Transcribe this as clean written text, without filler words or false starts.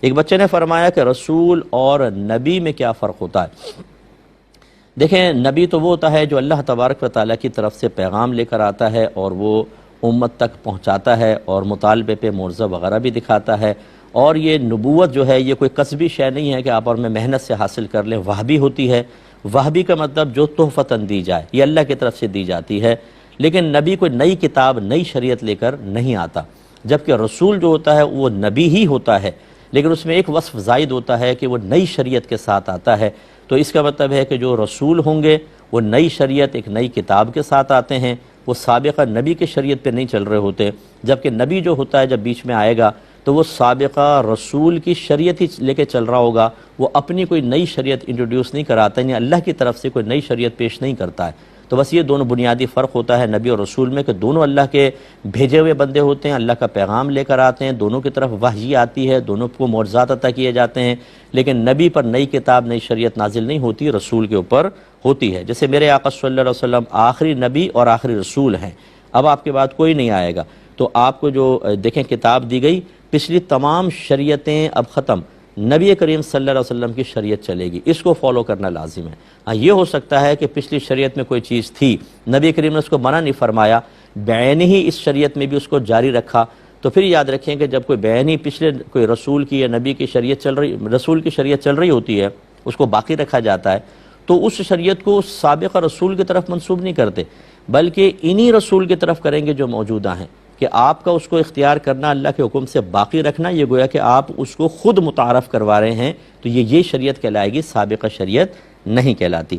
ایک بچے نے فرمایا کہ رسول اور نبی میں کیا فرق ہوتا ہے؟ دیکھیں، نبی تو وہ ہوتا ہے جو اللہ تبارک و تعالیٰ کی طرف سے پیغام لے کر آتا ہے اور وہ امت تک پہنچاتا ہے اور مطالبے پہ معجزہ وغیرہ بھی دکھاتا ہے۔ اور یہ نبوت جو ہے یہ کوئی کسبی شے نہیں ہے کہ آپ اور میں محنت سے حاصل کر لیں، وحبی ہوتی ہے۔ وحبی کا مطلب جو تحفتاً دی جائے، یہ اللہ کی طرف سے دی جاتی ہے۔ لیکن نبی کوئی نئی کتاب، نئی شریعت لے کر نہیں آتا، جبکہ رسول جو ہوتا ہے وہ نبی ہی ہوتا ہے، لیکن اس میں ایک وصف زائد ہوتا ہے کہ وہ نئی شریعت کے ساتھ آتا ہے۔ تو اس کا مطلب ہے کہ جو رسول ہوں گے وہ نئی شریعت، ایک نئی کتاب کے ساتھ آتے ہیں، وہ سابقہ نبی کے شریعت پہ نہیں چل رہے ہوتے۔ جبکہ نبی جو ہوتا ہے جب بیچ میں آئے گا تو وہ سابقہ رسول کی شریعت ہی لے کے چل رہا ہوگا، وہ اپنی کوئی نئی شریعت انٹروڈیوس نہیں کراتا، یعنی اللہ کی طرف سے کوئی نئی شریعت پیش نہیں کرتا ہے۔ تو بس یہ دونوں بنیادی فرق ہوتا ہے نبی اور رسول میں، کہ دونوں اللہ کے بھیجے ہوئے بندے ہوتے ہیں، اللہ کا پیغام لے کر آتے ہیں، دونوں کی طرف وحی آتی ہے، دونوں کو معجزات عطا کیے جاتے ہیں، لیکن نبی پر نئی کتاب، نئی شریعت نازل نہیں ہوتی، رسول کے اوپر ہوتی ہے۔ جیسے میرے آقا صلی اللہ علیہ وسلم آخری نبی اور آخری رسول ہیں، اب آپ کے بعد کوئی نہیں آئے گا، تو آپ کو جو دیکھیں کتاب دی گئی، پچھلی تمام شریعتیں اب ختم، نبی کریم صلی اللہ علیہ وسلم کی شریعت چلے گی، اس کو فالو کرنا لازم ہے۔ ہاں یہ ہو سکتا ہے کہ پچھلی شریعت میں کوئی چیز تھی، نبی کریم نے اس کو منع نہیں فرمایا، بعین ہی اس شریعت میں بھی اس کو جاری رکھا، تو پھر یاد رکھیں کہ جب کوئی بعین ہی پچھلے کوئی رسول کی یا نبی کی شریعت رسول کی شریعت چل رہی ہوتی ہے، اس کو باقی رکھا جاتا ہے، تو اس شریعت کو سابقہ رسول کی طرف منسوب نہیں کرتے، بلکہ انہی رسول کی طرف کریں گے جو موجودہ ہیں، کہ آپ کا اس کو اختیار کرنا، اللہ کے حکم سے باقی رکھنا، یہ گویا کہ آپ اس کو خود متعارف کروا رہے ہیں، تو یہ شریعت کہلائے گی، سابقہ شریعت نہیں کہلاتی۔